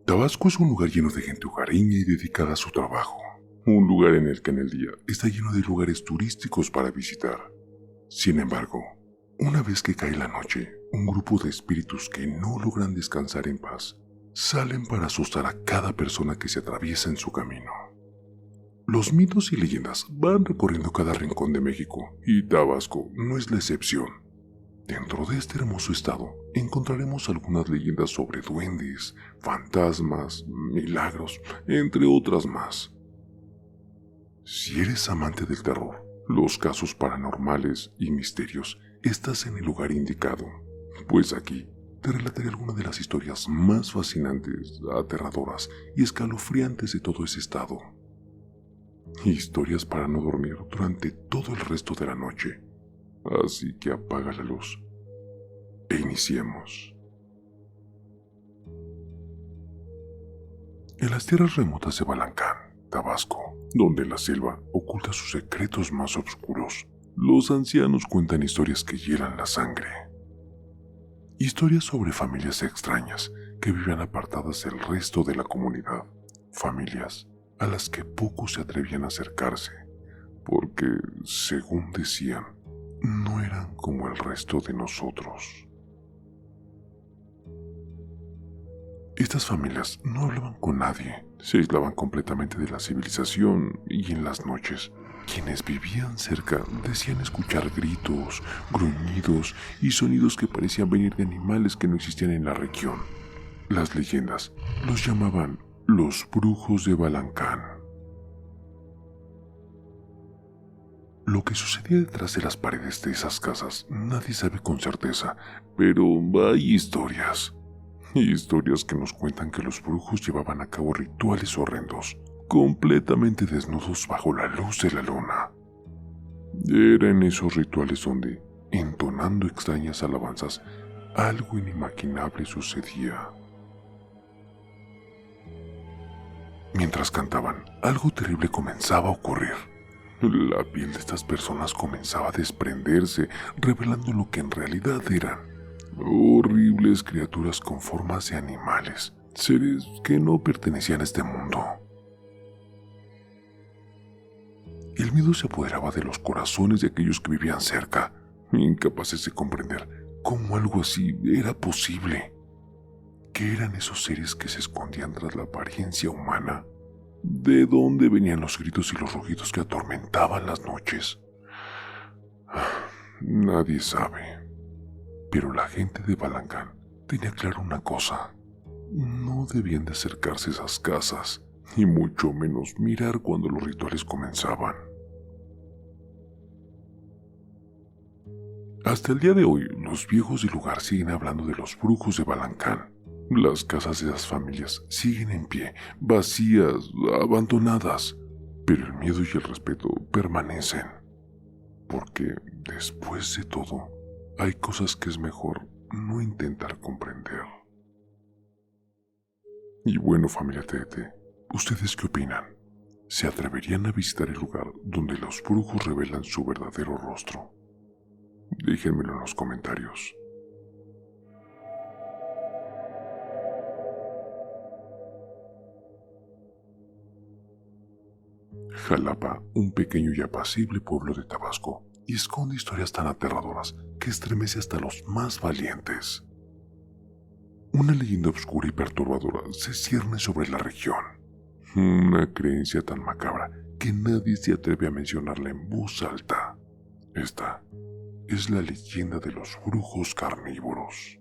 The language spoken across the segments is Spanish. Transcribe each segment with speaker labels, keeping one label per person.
Speaker 1: Tabasco es un lugar lleno de gente hogareña y dedicada a su trabajo. Un lugar en el que en el día está lleno de lugares turísticos para visitar. Sin embargo, una vez que cae la noche, un grupo de espíritus que no logran descansar en paz salen para asustar a cada persona que se atraviesa en su camino. Los mitos y leyendas van recorriendo cada rincón de México y Tabasco no es la excepción. Dentro de este hermoso estado encontraremos algunas leyendas sobre duendes, fantasmas, milagros, entre otras más. Si eres amante del terror, los casos paranormales y misterios, estás en el lugar indicado, pues aquí te relataré algunas de las historias más fascinantes, aterradoras y escalofriantes de todo ese estado. Historias para no dormir durante todo el resto de la noche. Así que apaga la luz e iniciemos. En las tierras remotas de Balancán, Tabasco, donde la selva oculta sus secretos más oscuros, los ancianos cuentan historias que hielan la sangre. Historias sobre familias extrañas que vivían apartadas del resto de la comunidad. Familias a las que pocos se atrevían a acercarse, porque, según decían, no eran como el resto de nosotros. Estas familias no hablaban con nadie, se aislaban completamente de la civilización y en las noches, quienes vivían cerca decían escuchar gritos, gruñidos y sonidos que parecían venir de animales que no existían en la región. Las leyendas los llamaban los brujos de Balancán. Lo que sucedía detrás de las paredes de esas casas nadie sabe con certeza, pero hay historias. Historias que nos cuentan que los brujos llevaban a cabo rituales horrendos, completamente desnudos bajo la luz de la luna. Era en esos rituales donde, entonando extrañas alabanzas, algo inimaginable sucedía. Mientras cantaban, algo terrible comenzaba a ocurrir. La piel de estas personas comenzaba a desprenderse, revelando lo que en realidad eran horribles criaturas con formas de animales, seres que no pertenecían a este mundo. El miedo se apoderaba de los corazones de aquellos que vivían cerca, incapaces de comprender cómo algo así era posible. ¿Qué eran esos seres que se escondían tras la apariencia humana? ¿De dónde venían los gritos y los rugidos que atormentaban las noches? Nadie sabe. Pero la gente de Balancán tenía claro una cosa: no debían de acercarse a esas casas, y mucho menos mirar cuando los rituales comenzaban. Hasta el día de hoy, los viejos del lugar siguen hablando de los brujos de Balancán. Las casas de esas familias siguen en pie, vacías, abandonadas, pero el miedo y el respeto permanecen. Porque, después de todo, hay cosas que es mejor no intentar comprender. Y bueno, familia TDT, ¿ustedes qué opinan? ¿Se atreverían a visitar el lugar donde los brujos revelan su verdadero rostro? Déjenmelo en los comentarios. Jalapa, un pequeño y apacible pueblo de Tabasco, y esconde historias tan aterradoras que estremece hasta los más valientes. Una leyenda oscura y perturbadora se cierne sobre la región. Una creencia tan macabra que nadie se atreve a mencionarla en voz alta. Esta es la leyenda de los brujos carnívoros.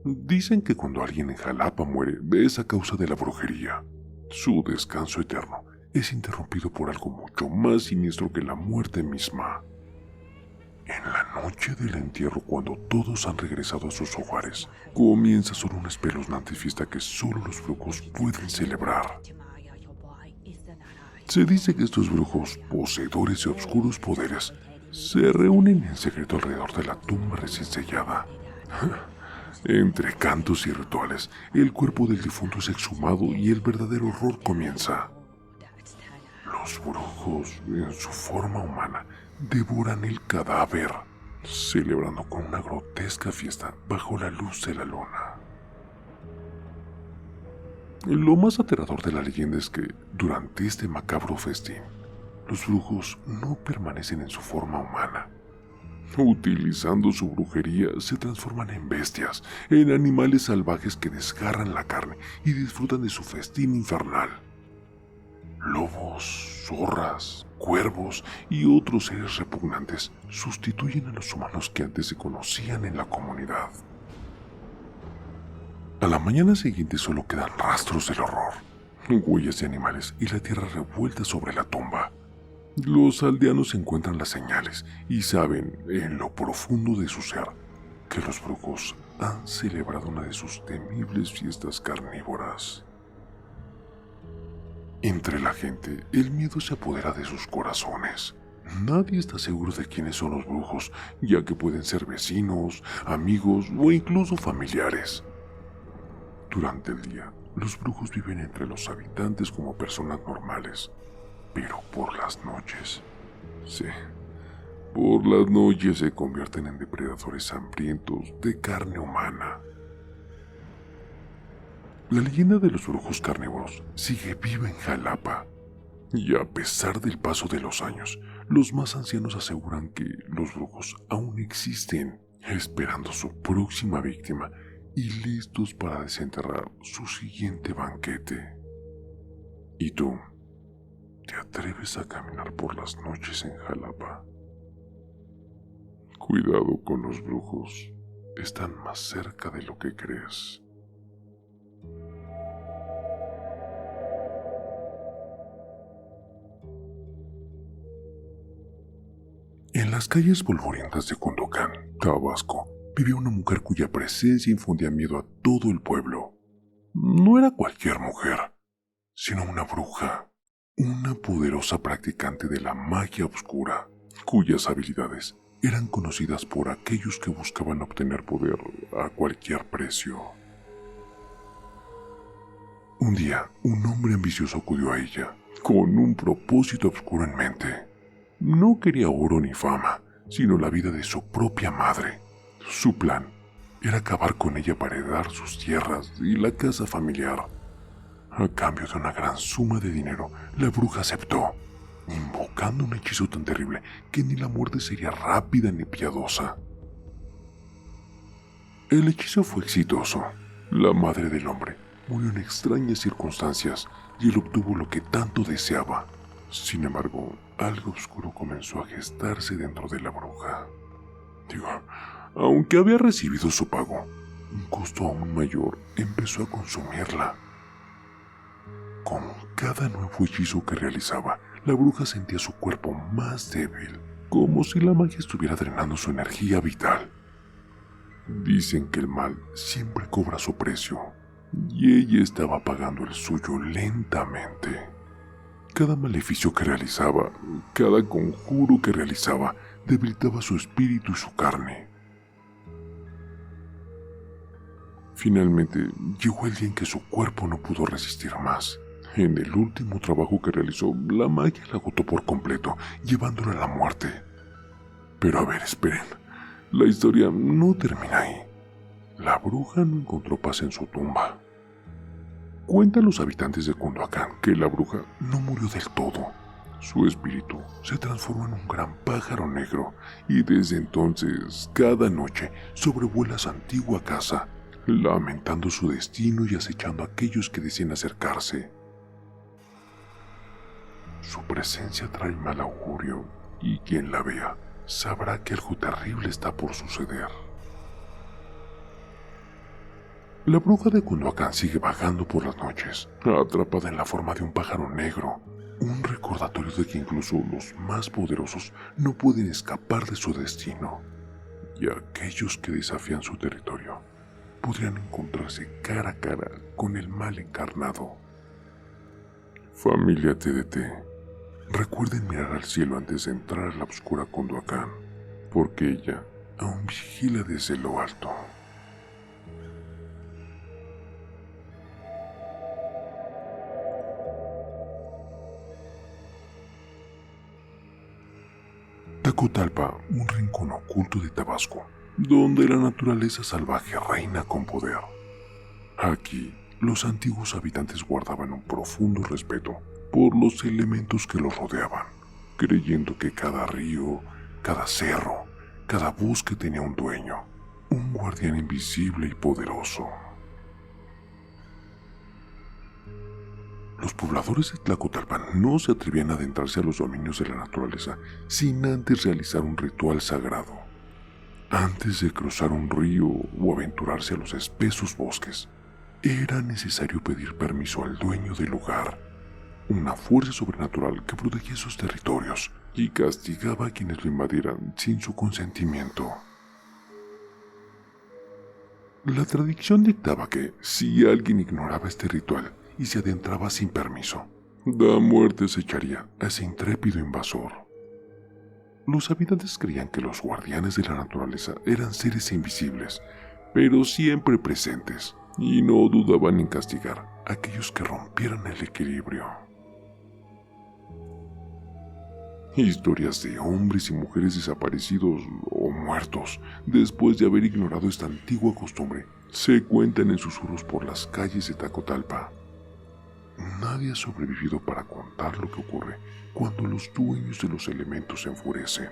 Speaker 1: Dicen que cuando alguien en Jalapa muere es a causa de la brujería. Su descanso eterno es interrumpido por algo mucho más siniestro que la muerte misma. En la noche del entierro, cuando todos han regresado a sus hogares, comienza solo una espeluznante fiesta que solo los brujos pueden celebrar. Se dice que estos brujos, poseedores de oscuros poderes, se reúnen en secreto alrededor de la tumba recién sellada. Entre cantos y rituales, el cuerpo del difunto es exhumado y el verdadero horror comienza. Los brujos, en su forma humana, devoran el cadáver, celebrando con una grotesca fiesta bajo la luz de la luna. Lo más aterrador de la leyenda es que, durante este macabro festín, los brujos no permanecen en su forma humana. Utilizando su brujería, se transforman en bestias, en animales salvajes que desgarran la carne y disfrutan de su festín infernal. Lobos, zorras, cuervos y otros seres repugnantes sustituyen a los humanos que antes se conocían en la comunidad. A la mañana siguiente solo quedan rastros del horror, huellas de animales y la tierra revuelta sobre la tumba. Los aldeanos encuentran las señales y saben, en lo profundo de su ser, que los brujos han celebrado una de sus temibles fiestas carnívoras. Entre la gente, el miedo se apodera de sus corazones. Nadie está seguro de quiénes son los brujos, ya que pueden ser vecinos, amigos o incluso familiares. Durante el día, los brujos viven entre los habitantes como personas normales, pero por las noches, sí, por las noches se convierten en depredadores hambrientos de carne humana. La leyenda de los brujos carnívoros sigue viva en Jalapa, y a pesar del paso de los años, los más ancianos aseguran que los brujos aún existen, esperando su próxima víctima y listos para desenterrar su siguiente banquete. ¿Y tú? ¿Te atreves a caminar por las noches en Jalapa? Cuidado con los brujos, están más cerca de lo que crees. En las calles polvorientas de Cundocán, Tabasco, vivía una mujer cuya presencia infundía miedo a todo el pueblo. No era cualquier mujer, sino una bruja, una poderosa practicante de la magia oscura, cuyas habilidades eran conocidas por aquellos que buscaban obtener poder a cualquier precio. Un día, un hombre ambicioso acudió a ella, con un propósito oscuro en mente. No quería oro ni fama, sino la vida de su propia madre. Su plan era acabar con ella para heredar sus tierras y la casa familiar. A cambio de una gran suma de dinero, la bruja aceptó, invocando un hechizo tan terrible que ni la muerte sería rápida ni piadosa. El hechizo fue exitoso. La madre del hombre murió en extrañas circunstancias y él obtuvo lo que tanto deseaba. Sin embargo, algo oscuro comenzó a gestarse dentro de la bruja. Aunque había recibido su pago, un costo aún mayor empezó a consumirla. Con cada nuevo hechizo que realizaba, la bruja sentía su cuerpo más débil, como si la magia estuviera drenando su energía vital. Dicen que el mal siempre cobra su precio, y ella estaba pagando el suyo lentamente. Cada maleficio que realizaba, cada conjuro que realizaba, debilitaba su espíritu y su carne. Finalmente, llegó el día en que su cuerpo no pudo resistir más. En el último trabajo que realizó, la magia la agotó por completo, llevándola a la muerte. Pero a ver, esperen. La historia no termina ahí. La bruja no encontró paz en su tumba. Cuentan los habitantes de Cunduacán que la bruja no murió del todo. Su espíritu se transformó en un gran pájaro negro y desde entonces, cada noche, sobrevuela su antigua casa, lamentando su destino y acechando a aquellos que deciden acercarse. Su presencia trae mal augurio y quien la vea sabrá que algo terrible está por suceder. La bruja de Cunduacán sigue vagando por las noches, atrapada en la forma de un pájaro negro, un recordatorio de que incluso los más poderosos no pueden escapar de su destino, y aquellos que desafían su territorio podrían encontrarse cara a cara con el mal encarnado. Familia TDT, recuerden mirar al cielo antes de entrar a la oscura Cunduacán, porque ella aún vigila desde lo alto. Tlacotalpa, un rincón oculto de Tabasco, donde la naturaleza salvaje reina con poder. Aquí, los antiguos habitantes guardaban un profundo respeto por los elementos que los rodeaban, creyendo que cada río, cada cerro, cada bosque tenía un dueño, un guardián invisible y poderoso. Los pobladores de Tlacotalpan no se atrevían a adentrarse a los dominios de la naturaleza sin antes realizar un ritual sagrado. Antes de cruzar un río o aventurarse a los espesos bosques, era necesario pedir permiso al dueño del lugar, una fuerza sobrenatural que protegía sus territorios y castigaba a quienes lo invadieran sin su consentimiento. La tradición dictaba que si alguien ignoraba este ritual y se adentraba sin permiso, la muerte se echaría a ese intrépido invasor. Los habitantes creían que los guardianes de la naturaleza eran seres invisibles, pero siempre presentes, y no dudaban en castigar a aquellos que rompieran el equilibrio. Historias de hombres y mujeres desaparecidos o muertos después de haber ignorado esta antigua costumbre se cuentan en susurros por las calles de Tlacotalpa. Nadie ha sobrevivido para contar lo que ocurre cuando los dueños de los elementos se enfurecen.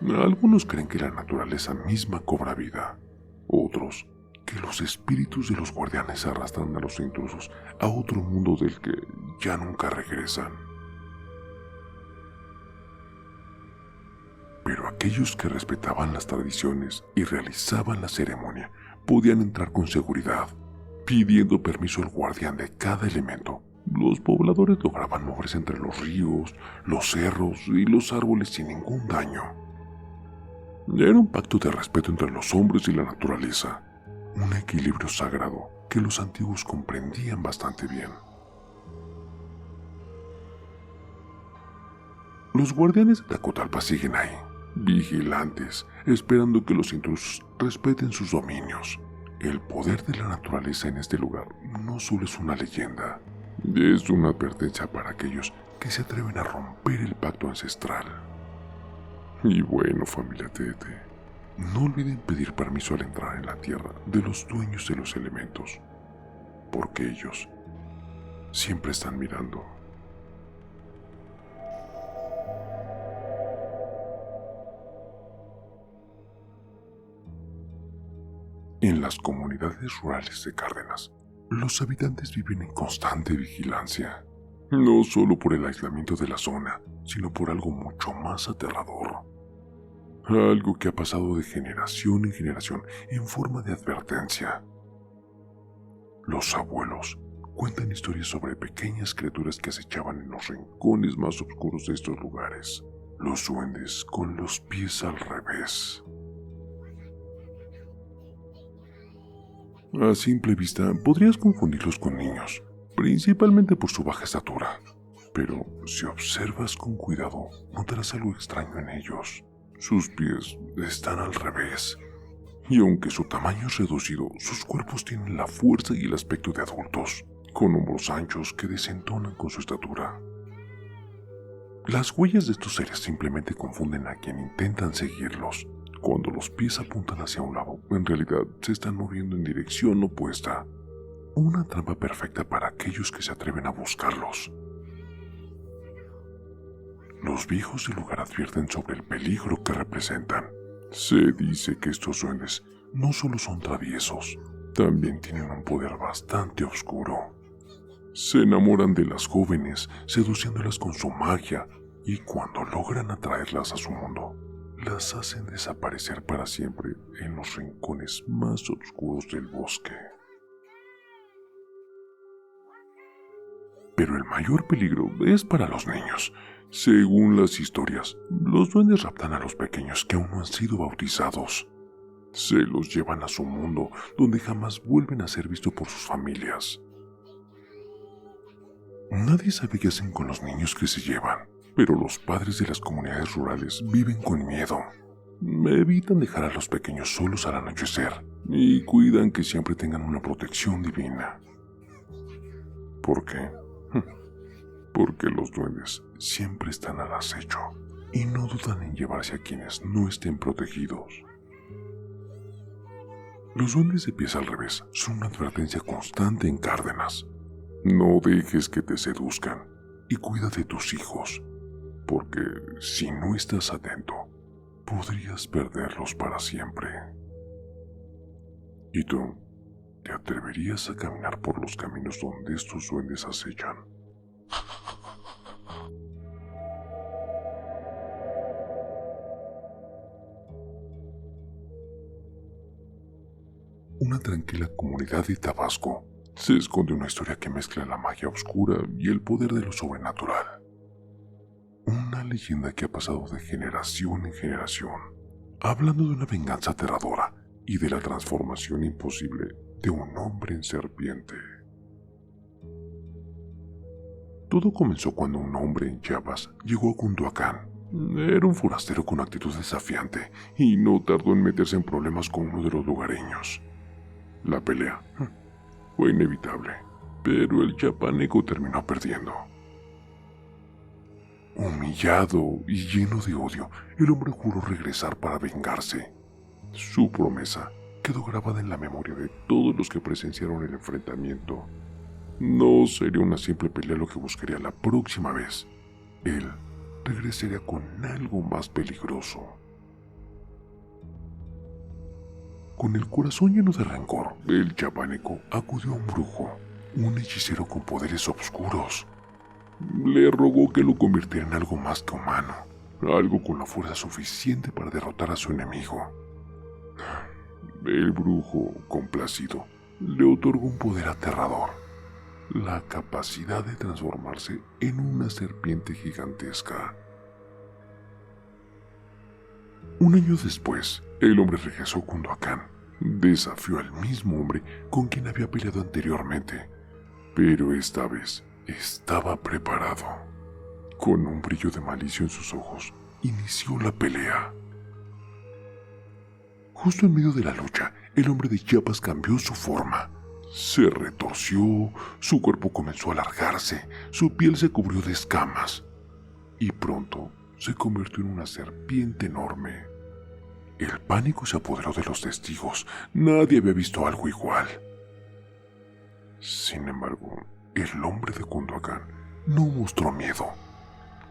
Speaker 1: Algunos creen que la naturaleza misma cobra vida, otros que los espíritus de los guardianes arrastran a los intrusos a otro mundo del que ya nunca regresan. Pero aquellos que respetaban las tradiciones y realizaban la ceremonia podían entrar con seguridad, pidiendo permiso al guardián de cada elemento. Los pobladores lograban moverse entre los ríos, los cerros y los árboles sin ningún daño. Era un pacto de respeto entre los hombres y la naturaleza, un equilibrio sagrado que los antiguos comprendían bastante bien. Los guardianes de Tlacotalpa siguen ahí, vigilantes, esperando que los intrusos respeten sus dominios. El poder de la naturaleza en este lugar no solo es una leyenda, es una advertencia para aquellos que se atreven a romper el pacto ancestral. Y bueno, familia Tete, no olviden pedir permiso al entrar en la tierra de los dueños de los elementos, porque ellos siempre están mirando. En las comunidades rurales de Cárdenas, los habitantes viven en constante vigilancia, no solo por el aislamiento de la zona, sino por algo mucho más aterrador. Algo que ha pasado de generación en generación en forma de advertencia. Los abuelos cuentan historias sobre pequeñas criaturas que acechaban en los rincones más oscuros de estos lugares. Los duendes con los pies al revés. A simple vista podrías confundirlos con niños, principalmente por su baja estatura. Pero si observas con cuidado, notarás algo extraño en ellos. Sus pies están al revés. Y aunque su tamaño es reducido, sus cuerpos tienen la fuerza y el aspecto de adultos, con hombros anchos que desentonan con su estatura. Las huellas de estos seres simplemente confunden a quien intentan seguirlos. Cuando los pies apuntan hacia un lado, en realidad se están moviendo en dirección opuesta. Una trampa perfecta para aquellos que se atreven a buscarlos. Los viejos del lugar advierten sobre el peligro que representan. Se dice que estos duendes no solo son traviesos, también tienen un poder bastante oscuro. Se enamoran de las jóvenes, seduciéndolas con su magia, y cuando logran atraerlas a su mundo, las hacen desaparecer para siempre en los rincones más oscuros del bosque. Pero el mayor peligro es para los niños. Según las historias, los duendes raptan a los pequeños que aún no han sido bautizados. Se los llevan a su mundo, donde jamás vuelven a ser vistos por sus familias. Nadie sabe qué hacen con los niños que se llevan, pero los padres de las comunidades rurales viven con miedo. Evitan dejar a los pequeños solos al anochecer y cuidan que siempre tengan una protección divina. ¿Por qué? Porque los duendes siempre están al acecho y no dudan en llevarse a quienes no estén protegidos. Los duendes de pies al revés son una advertencia constante en Cárdenas. No dejes que te seduzcan y cuida de tus hijos, porque si no estás atento, podrías perderlos para siempre. ¿Y tú? ¿Te atreverías a caminar por los caminos donde estos duendes acechan? Una tranquila comunidad de Tabasco se esconde una historia que mezcla la magia oscura y el poder de lo sobrenatural. Una leyenda que ha pasado de generación en generación, hablando de una venganza aterradora y de la transformación imposible de un hombre en serpiente. Todo comenzó cuando un hombre en Chiapas llegó a Cunduacán. Era un forastero con actitud desafiante y no tardó en meterse en problemas con uno de los lugareños. La pelea fue inevitable, pero el chapaneco terminó perdiendo. Humillado y lleno de odio, el hombre juró regresar para vengarse. Su promesa quedó grabada en la memoria de todos los que presenciaron el enfrentamiento. No sería una simple pelea lo que buscaría la próxima vez. Él regresaría con algo más peligroso. Con el corazón lleno de rencor, el chapaneco acudió a un brujo, un hechicero con poderes oscuros. Le rogó que lo convirtiera en algo más que humano, algo con la fuerza suficiente para derrotar a su enemigo. El brujo, complacido, le otorgó un poder aterrador, la capacidad de transformarse en una serpiente gigantesca. Un año después, el hombre regresó a Cunduacán. Desafió al mismo hombre con quien había peleado anteriormente, pero esta vez estaba preparado. Con un brillo de malicia en sus ojos, inició la pelea. Justo en medio de la lucha, el hombre de Chiapas cambió su forma. Se retorció, su cuerpo comenzó a alargarse, su piel se cubrió de escamas y pronto se convirtió en una serpiente enorme. El pánico se apoderó de los testigos. Nadie había visto algo igual. Sin embargo, el hombre de Cunduacán no mostró miedo.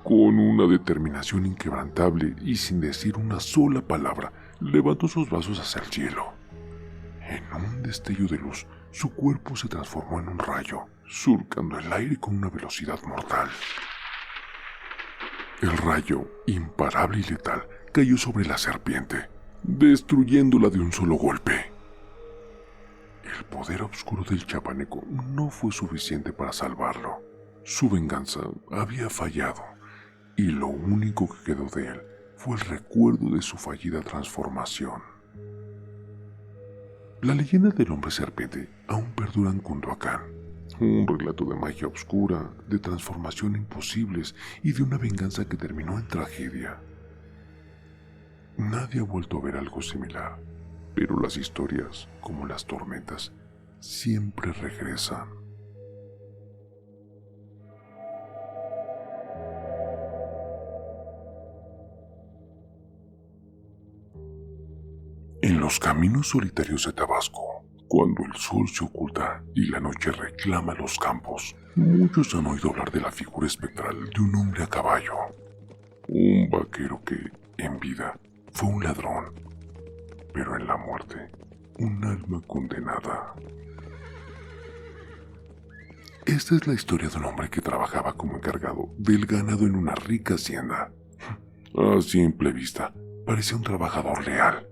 Speaker 1: Con una determinación inquebrantable y sin decir una sola palabra, levantó sus brazos hacia el cielo. En un destello de luz, su cuerpo se transformó en un rayo, surcando el aire con una velocidad mortal. El rayo, imparable y letal, cayó sobre la serpiente, destruyéndola de un solo golpe. El poder oscuro del chapaneco no fue suficiente para salvarlo. Su venganza había fallado, y lo único que quedó de él fue el recuerdo de su fallida transformación. La leyenda del hombre serpiente aún perdura en Cunduacán, un relato de magia oscura, de transformación imposibles y de una venganza que terminó en tragedia. Nadie ha vuelto a ver algo similar, pero las historias, como las tormentas, siempre regresan. En los caminos solitarios de Tabasco, cuando el sol se oculta y la noche reclama los campos, muchos han oído hablar de la figura espectral de un hombre a caballo. Un vaquero que, en vida, fue un ladrón, pero en la muerte, un alma condenada. Esta es la historia de un hombre que trabajaba como encargado del ganado en una rica hacienda. A simple vista, parecía un trabajador leal,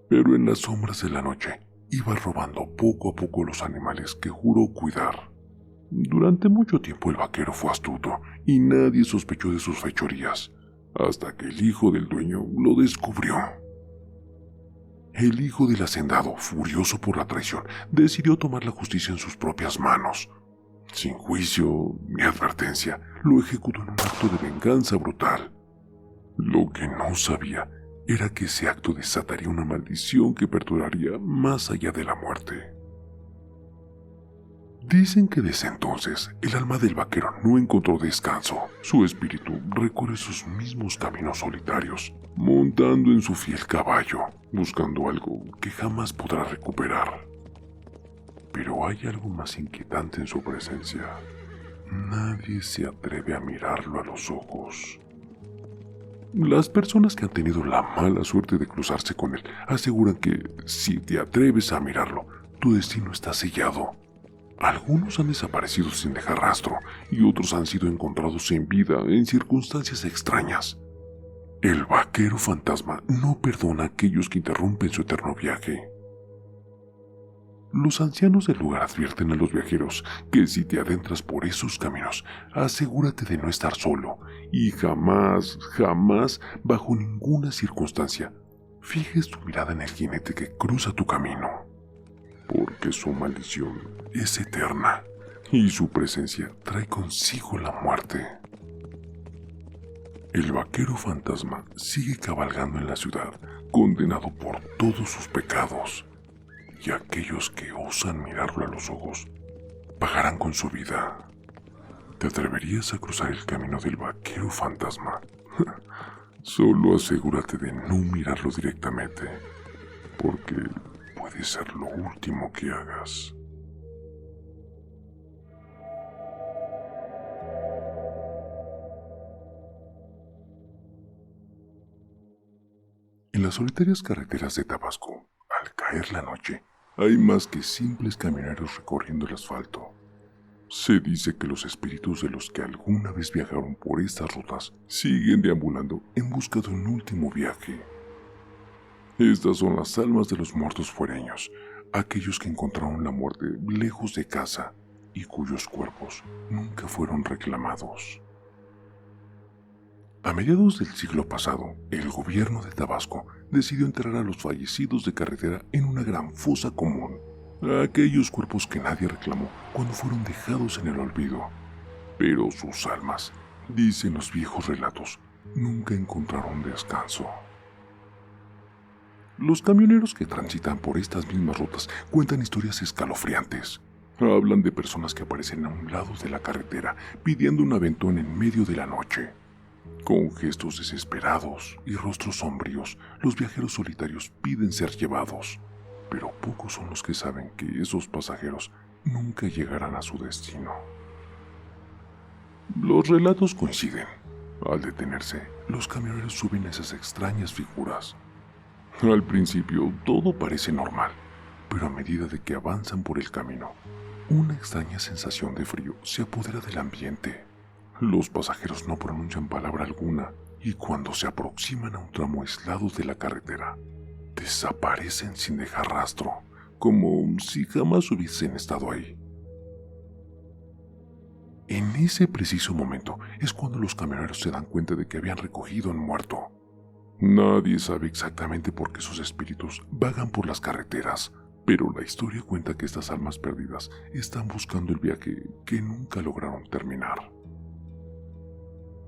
Speaker 1: pero en las sombras de la noche iba robando poco a poco los animales que juró cuidar. Durante mucho tiempo el vaquero fue astuto y nadie sospechó de sus fechorías, hasta que el hijo del dueño lo descubrió. El hijo del hacendado, furioso por la traición, decidió tomar la justicia en sus propias manos. Sin juicio ni advertencia, lo ejecutó en un acto de venganza brutal. Lo que no sabía era que ese acto desataría una maldición que perduraría más allá de la muerte. Dicen que desde entonces el alma del vaquero no encontró descanso. Su espíritu recorre sus mismos caminos solitarios, montando en su fiel caballo, buscando algo que jamás podrá recuperar. Pero hay algo más inquietante en su presencia. Nadie se atreve a mirarlo a los ojos. Las personas que han tenido la mala suerte de cruzarse con él aseguran que si te atreves a mirarlo, tu destino está sellado. Algunos han desaparecido sin dejar rastro y otros han sido encontrados sin vida en circunstancias extrañas. El vaquero fantasma no perdona a aquellos que interrumpen su eterno viaje. Los ancianos del lugar advierten a los viajeros que si te adentras por esos caminos, asegúrate de no estar solo y jamás, bajo ninguna circunstancia, fijes tu mirada en el jinete que cruza tu camino, porque su maldición es eterna y su presencia trae consigo la muerte. El vaquero fantasma sigue cabalgando en la ciudad, condenado por todos sus pecados. Y aquellos que osan mirarlo a los ojos pagarán con su vida. ¿Te atreverías a cruzar el camino del vaquero fantasma? Solo asegúrate de no mirarlo directamente, porque puede ser lo último que hagas. En las solitarias carreteras de Tabasco, al caer la noche, hay más que simples camioneros recorriendo el asfalto. Se dice que los espíritus de los que alguna vez viajaron por estas rutas siguen deambulando en busca de un último viaje. Estas son las almas de los muertos fuereños, aquellos que encontraron la muerte lejos de casa y cuyos cuerpos nunca fueron reclamados. A mediados del siglo pasado, el gobierno de Tabasco decidió enterrar a los fallecidos de carretera en una gran fosa común, a aquellos cuerpos que nadie reclamó cuando fueron dejados en el olvido. Pero sus almas, dicen los viejos relatos, nunca encontraron descanso. Los camioneros que transitan por estas mismas rutas cuentan historias escalofriantes. Hablan de personas que aparecen a un lado de la carretera pidiendo un aventón en medio de la noche. Con gestos desesperados y rostros sombríos, los viajeros solitarios piden ser llevados, pero pocos son los que saben que esos pasajeros nunca llegarán a su destino. Los relatos coinciden. Al detenerse, los camioneros suben a esas extrañas figuras. Al principio todo parece normal, pero a medida de que avanzan por el camino, una extraña sensación de frío se apodera del ambiente. Los pasajeros no pronuncian palabra alguna y cuando se aproximan a un tramo aislado de la carretera, desaparecen sin dejar rastro, como si jamás hubiesen estado ahí. En ese preciso momento es cuando los camioneros se dan cuenta de que habían recogido a un muerto. Nadie sabe exactamente por qué sus espíritus vagan por las carreteras, pero la historia cuenta que estas almas perdidas están buscando el viaje que nunca lograron terminar.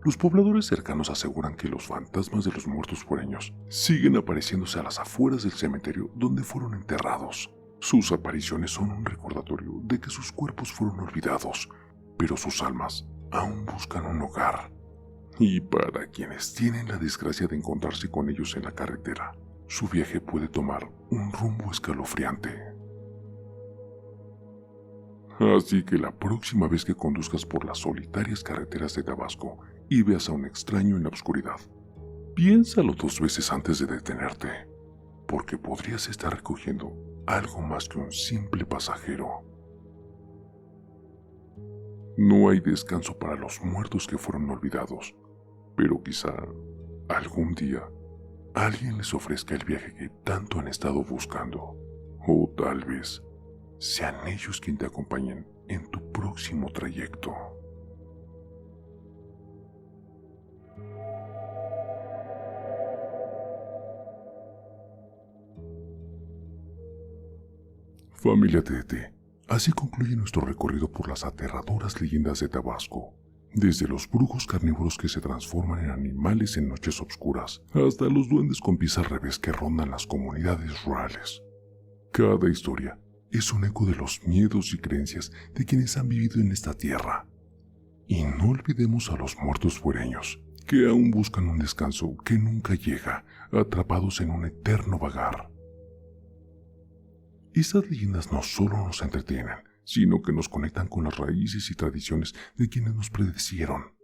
Speaker 1: Los pobladores cercanos aseguran que los fantasmas de los muertos fuereños siguen apareciéndose a las afueras del cementerio donde fueron enterrados. Sus apariciones son un recordatorio de que sus cuerpos fueron olvidados, pero sus almas aún buscan un hogar. Y para quienes tienen la desgracia de encontrarse con ellos en la carretera, su viaje puede tomar un rumbo escalofriante. Así que la próxima vez que conduzcas por las solitarias carreteras de Tabasco y veas a un extraño en la oscuridad, piénsalo 2 veces antes de detenerte, porque podrías estar recogiendo algo más que un simple pasajero. No hay descanso para los muertos que fueron olvidados, pero quizá algún día alguien les ofrezca el viaje que tanto han estado buscando, o tal vez sean ellos quienes te acompañen en tu próximo trayecto. Familia TDT, así concluye nuestro recorrido por las aterradoras leyendas de Tabasco, desde los brujos carnívoros que se transforman en animales en noches oscuras, hasta los duendes con pies al revés que rondan las comunidades rurales. Cada historia es un eco de los miedos y creencias de quienes han vivido en esta tierra. Y no olvidemos a los muertos fuereños, que aún buscan un descanso que nunca llega, atrapados en un eterno vagar. Estas leyendas no solo nos entretienen, sino que nos conectan con las raíces y tradiciones de quienes nos predecieron.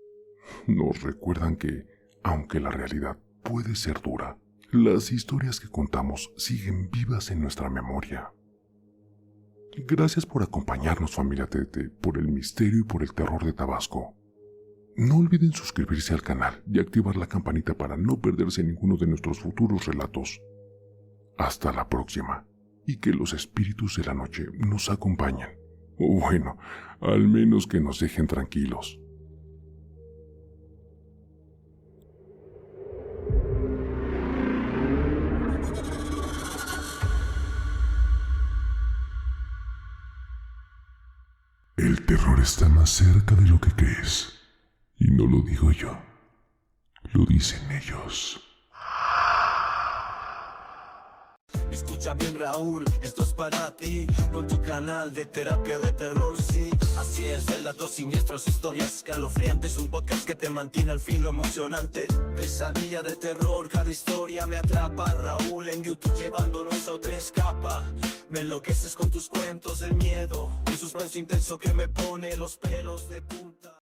Speaker 1: Nos recuerdan que, aunque la realidad puede ser dura, las historias que contamos siguen vivas en nuestra memoria. Gracias por acompañarnos, familia Tete, por el misterio y por el terror de Tabasco. No olviden suscribirse al canal y activar la campanita para no perderse ninguno de nuestros futuros relatos. Hasta la próxima, y que los espíritus de la noche nos acompañen. O bueno, al menos que nos dejen tranquilos. El terror está más cerca de lo que crees. Y no lo digo yo, lo dicen ellos.
Speaker 2: Escucha bien, Raúl, esto es para ti, con tu canal de terapia de terror, sí. Así es, relatos siniestros, historias escalofriantes, un podcast que te mantiene al filo emocionante. Pesadilla de terror, cada historia me atrapa. Raúl en YouTube llevándonos a otra escapa. Me enloqueces con tus cuentos del miedo, un suspenso intenso que me pone los pelos de punta.